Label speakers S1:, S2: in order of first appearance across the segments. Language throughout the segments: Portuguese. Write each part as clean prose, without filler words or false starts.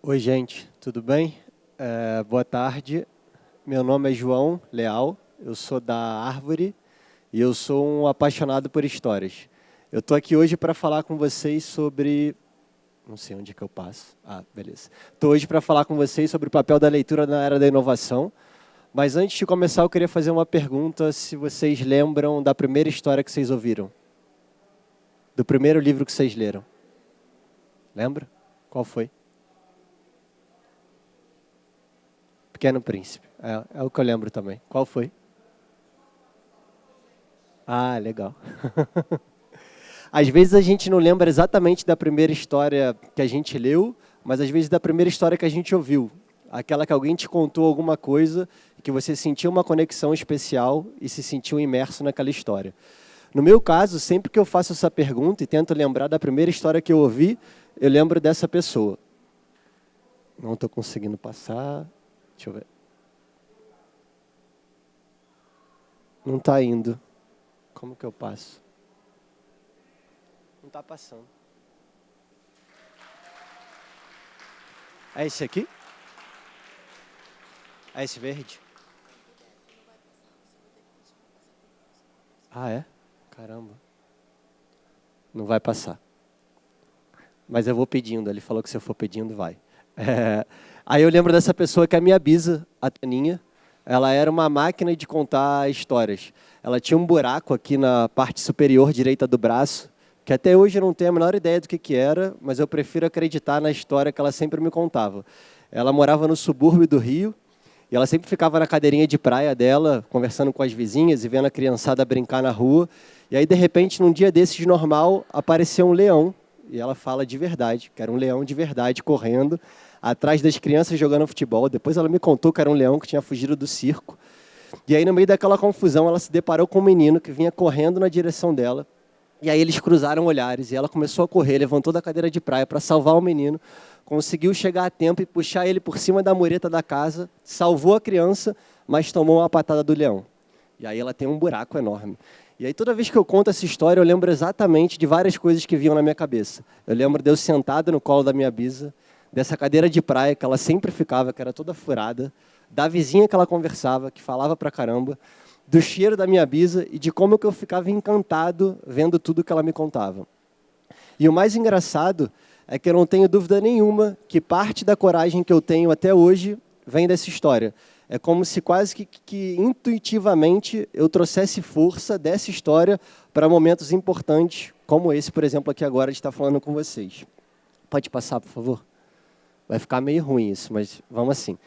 S1: Oi, gente, tudo bem? Boa tarde. Meu nome é João Leal, eu sou da Árvore e eu sou um apaixonado por histórias. Eu estou aqui hoje para falar com vocês sobre... Não sei onde é que eu passo. Ah, beleza. Estou hoje para falar com vocês sobre o papel da leitura na era da inovação. Mas antes de começar, eu queria fazer uma pergunta, se vocês lembram da primeira história que vocês ouviram. Do primeiro livro que vocês leram. Lembra? Qual foi? Pequeno Príncipe. É o que eu lembro também. Qual foi? Ah, legal. Às vezes a gente não lembra exatamente da primeira história que a gente leu, mas às vezes da primeira história que a gente ouviu. Aquela que alguém te contou alguma coisa, que você sentiu uma conexão especial e se sentiu imerso naquela história. No meu caso, sempre que eu faço essa pergunta e tento lembrar da primeira história que eu ouvi, eu lembro dessa pessoa. Não estou conseguindo passar. Deixa eu ver. Não está indo. Como que eu passo? Não está passando. É esse aqui? É esse verde? Ah, é? Caramba. Não vai passar. Mas eu vou pedindo. Ele falou que se eu for pedindo, vai. Aí eu lembro dessa pessoa que é a minha bisa, a Taninha. Ela era uma máquina de contar histórias. Ela tinha um buraco aqui na parte superior direita do braço, que até hoje eu não tenho a menor ideia do que era, mas eu prefiro acreditar na história que ela sempre me contava. Ela morava no subúrbio do Rio, e ela sempre ficava na cadeirinha de praia dela, conversando com as vizinhas e vendo a criançada brincar na rua. E aí, de repente, num dia desses normal, apareceu um leão, e ela fala de verdade, que era um leão de verdade correndo, atrás das crianças jogando futebol. Depois ela me contou que era um leão que tinha fugido do circo. E aí, no meio daquela confusão, ela se deparou com um menino que vinha correndo na direção dela. E aí eles cruzaram olhares e ela começou a correr, levantou da cadeira de praia para salvar o menino, conseguiu chegar a tempo e puxar ele por cima da mureta da casa, salvou a criança, mas tomou uma patada do leão. E aí ela tem um buraco enorme. E aí toda vez que eu conto essa história, eu lembro exatamente de várias coisas que vinham na minha cabeça. Eu lembro de eu sentado no colo da minha bisa, dessa cadeira de praia que ela sempre ficava, que era toda furada, da vizinha que ela conversava, que falava pra caramba, do cheiro da minha bisa e de como que eu ficava encantado vendo tudo que ela me contava. E o mais engraçado é que eu não tenho dúvida nenhuma que parte da coragem que eu tenho até hoje vem dessa história. É como se quase que intuitivamente eu trouxesse força dessa história para momentos importantes, como esse, por exemplo, aqui agora de estar falando com vocês. Pode passar, por favor? Vai ficar meio ruim isso, mas vamos assim.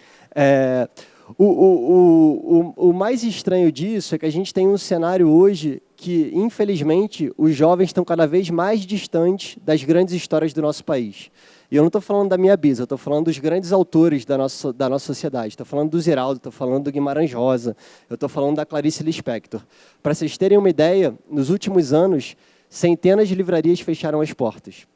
S1: O mais estranho disso é que a gente tem um cenário hoje que, infelizmente, os jovens estão cada vez mais distantes das grandes histórias do nosso país. E eu não estou falando da minha bisa, eu estou falando dos grandes autores da nossa sociedade. Estou falando do Ziraldo, estou falando do Guimarães Rosa, eu estou falando da Clarice Lispector. Para vocês terem uma ideia, nos últimos anos, centenas de livrarias fecharam as portas.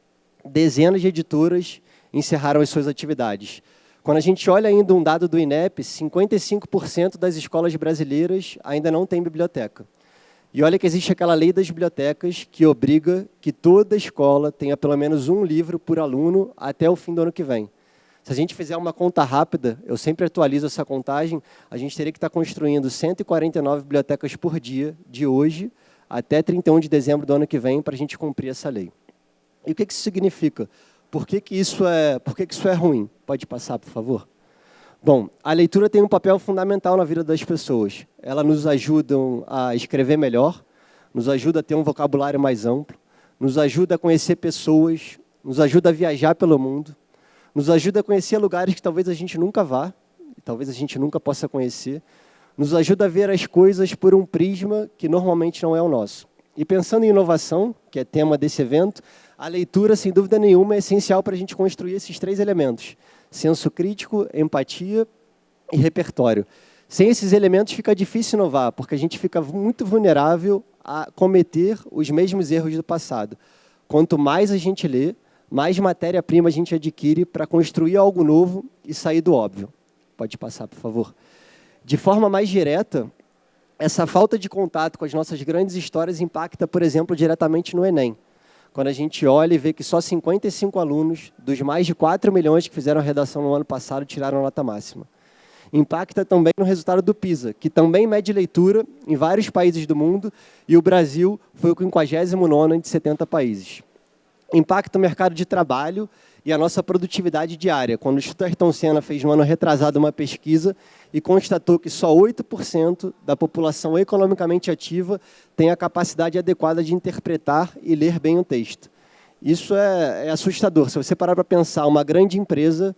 S1: Dezenas de editoras encerraram as suas atividades. Quando a gente olha ainda um dado do INEP, 55% das escolas brasileiras ainda não têm biblioteca. E olha que existe aquela lei das bibliotecas que obriga que toda escola tenha pelo menos um livro por aluno até o fim do ano que vem. Se a gente fizer uma conta rápida, eu sempre atualizo essa contagem, a gente teria que estar construindo 149 bibliotecas por dia, de hoje até 31 de dezembro do ano que vem, para a gente cumprir essa lei. E o que isso significa? Por que isso é ruim? Pode passar, por favor? Bom, a leitura tem um papel fundamental na vida das pessoas. Ela nos ajuda a escrever melhor, nos ajuda a ter um vocabulário mais amplo, nos ajuda a conhecer pessoas, nos ajuda a viajar pelo mundo, nos ajuda a conhecer lugares que talvez a gente nunca vá, talvez a gente nunca possa conhecer, nos ajuda a ver as coisas por um prisma que normalmente não é o nosso. E pensando em inovação, que é tema desse evento, a leitura, sem dúvida nenhuma, é essencial para a gente construir esses três elementos: senso crítico, empatia e repertório. Sem esses elementos fica difícil inovar, porque a gente fica muito vulnerável a cometer os mesmos erros do passado. Quanto mais a gente lê, mais matéria-prima a gente adquire para construir algo novo e sair do óbvio. Pode passar, por favor. De forma mais direta, essa falta de contato com as nossas grandes histórias impacta, por exemplo, diretamente no Enem. quando a gente olha e vê que só 55 alunos, dos mais de 4 milhões que fizeram a redação no ano passado, tiraram nota máxima. Impacta também no resultado do PISA, que também mede leitura em vários países do mundo, e o Brasil foi o 59º de 70 países. Impacta o mercado de trabalho e a nossa produtividade diária, quando o Instituto Ayrton Senna fez no ano retrasado uma pesquisa e constatou que só 8% da população economicamente ativa tem a capacidade adequada de interpretar e ler bem o texto. Isso é assustador. Se você parar para pensar, uma grande empresa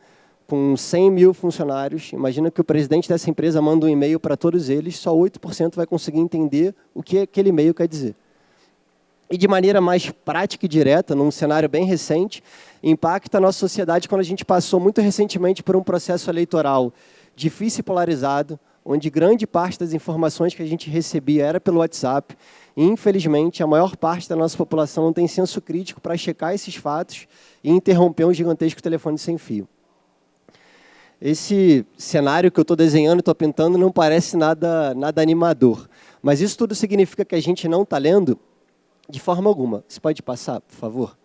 S1: com 100 mil funcionários, imagina que o presidente dessa empresa manda um e-mail para todos eles, só 8% vai conseguir entender o que aquele e-mail quer dizer. E de maneira mais prática e direta, num cenário bem recente, impacta a nossa sociedade quando a gente passou muito recentemente por um processo eleitoral difícil e polarizado, onde grande parte das informações que a gente recebia era pelo WhatsApp, e infelizmente a maior parte da nossa população não tem senso crítico para checar esses fatos e interromper um gigantesco telefone sem fio. Esse cenário que eu estou desenhando e estou pintando não parece nada animador, mas isso tudo significa que a gente não está lendo de forma alguma. Você pode passar, por favor?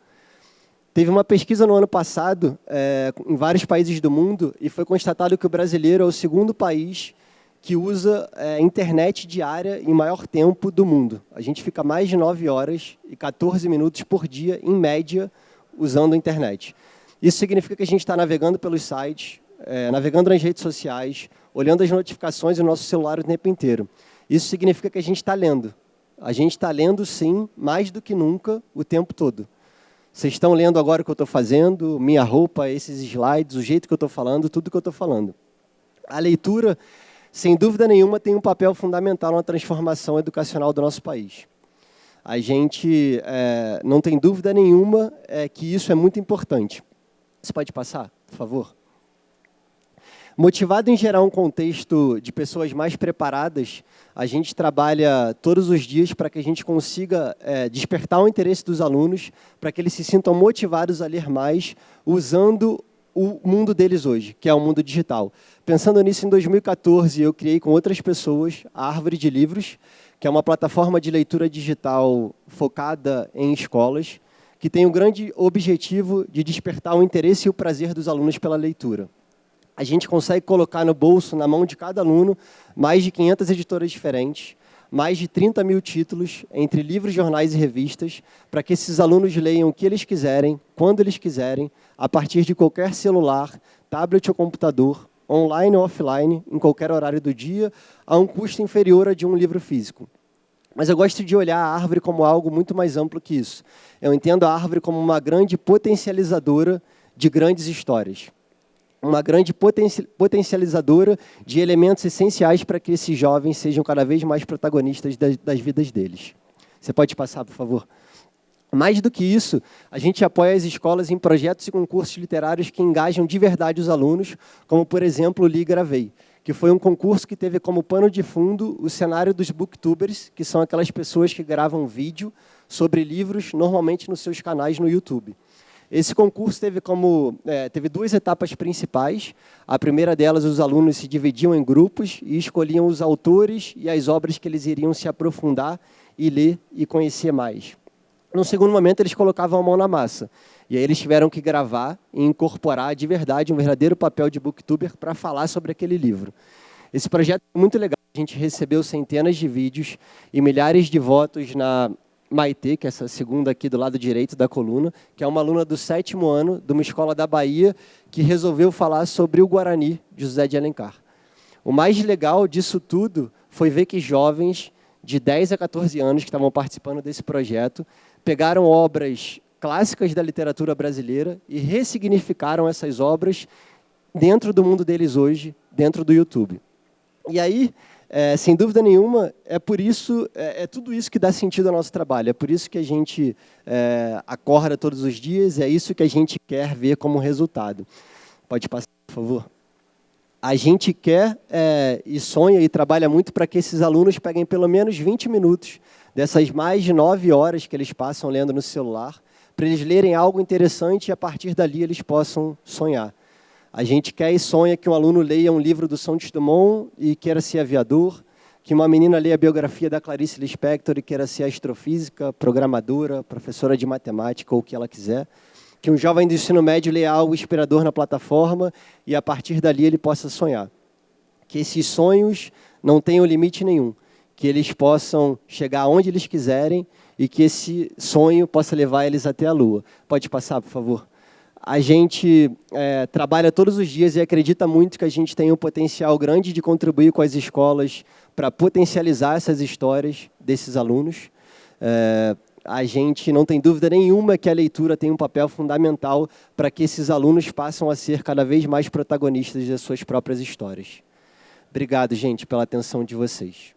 S1: Teve uma pesquisa no ano passado, em vários países do mundo, e foi constatado que o brasileiro é o segundo país que usa internet diária em maior tempo do mundo. A gente fica mais de 9 horas e 14 minutos por dia, em média, usando a internet. Isso significa que a gente está navegando pelos sites, navegando nas redes sociais, olhando as notificações no nosso celular o tempo inteiro. Isso significa que a gente está lendo. A gente está lendo, sim, mais do que nunca, o tempo todo. Vocês estão lendo agora o que eu estou fazendo, minha roupa, esses slides, o jeito que eu estou falando, tudo que eu estou falando. A leitura, sem dúvida nenhuma, tem um papel fundamental na transformação educacional do nosso país. A gente não tem dúvida nenhuma que isso é muito importante. Você pode passar, por favor? Motivado em gerar um contexto de pessoas mais preparadas, a gente trabalha todos os dias para que a gente consiga despertar o interesse dos alunos, para que eles se sintam motivados a ler mais, usando o mundo deles hoje, que é o mundo digital. Pensando nisso, em 2014, eu criei com outras pessoas a Árvore de Livros, que é uma plataforma de leitura digital focada em escolas, que tem o grande objetivo de despertar o interesse e o prazer dos alunos pela leitura. A gente consegue colocar no bolso, na mão de cada aluno, mais de 500 editoras diferentes, mais de 30 mil títulos, entre livros, jornais e revistas, para que esses alunos leiam o que eles quiserem, quando eles quiserem, a partir de qualquer celular, tablet ou computador, online ou offline, em qualquer horário do dia, a um custo inferior a de um livro físico. Mas eu gosto de olhar a árvore como algo muito mais amplo que isso. Eu entendo a árvore como uma grande potencializadora de grandes histórias. Uma grande potencializadora de elementos essenciais para que esses jovens sejam cada vez mais protagonistas das vidas deles. Você pode passar, por favor? Mais do que isso, a gente apoia as escolas em projetos e concursos literários que engajam de verdade os alunos, como, por exemplo, o Li Gravei, que foi um concurso que teve como pano de fundo o cenário dos booktubers, que são aquelas pessoas que gravam vídeo sobre livros, normalmente nos seus canais no YouTube. Esse concurso teve duas etapas principais. A primeira delas, os alunos se dividiam em grupos e escolhiam os autores e as obras que eles iriam se aprofundar e ler e conhecer mais. No segundo momento, eles colocavam a mão na massa. E aí eles tiveram que gravar e incorporar de verdade um verdadeiro papel de booktuber para falar sobre aquele livro. Esse projeto é muito legal. A gente recebeu centenas de vídeos e milhares de votos na Maitê, que é essa segunda aqui do lado direito da coluna, que é uma aluna do 7º ano de uma escola da Bahia que resolveu falar sobre o Guarani de José de Alencar. O mais legal disso tudo foi ver que jovens de 10 a 14 anos que estavam participando desse projeto pegaram obras clássicas da literatura brasileira e ressignificaram essas obras dentro do mundo deles hoje, dentro do YouTube. E aí, sem dúvida nenhuma, é tudo isso que dá sentido ao nosso trabalho, é por isso que a gente acorda todos os dias, é isso que a gente quer ver como resultado. Pode passar, por favor? A gente quer e sonha e trabalha muito para que esses alunos peguem pelo menos 20 minutos dessas mais de 9 horas que eles passam lendo no celular, para eles lerem algo interessante e, a partir dali, eles possam sonhar. A gente quer e sonha que um aluno leia um livro do Santos Dumont e queira ser aviador, que uma menina leia a biografia da Clarice Lispector e queira ser astrofísica, programadora, professora de matemática ou o que ela quiser. Que um jovem do ensino médio leia algo inspirador na plataforma e, a partir dali, ele possa sonhar. Que esses sonhos não tenham limite nenhum. Que eles possam chegar onde eles quiserem e que esse sonho possa levar eles até a Lua. Pode passar, por favor? A gente trabalha todos os dias e acredita muito que a gente tem um potencial grande de contribuir com as escolas para potencializar essas histórias desses alunos. A gente não tem dúvida nenhuma que a leitura tem um papel fundamental para que esses alunos passem a ser cada vez mais protagonistas das suas próprias histórias. Obrigado, gente, pela atenção de vocês.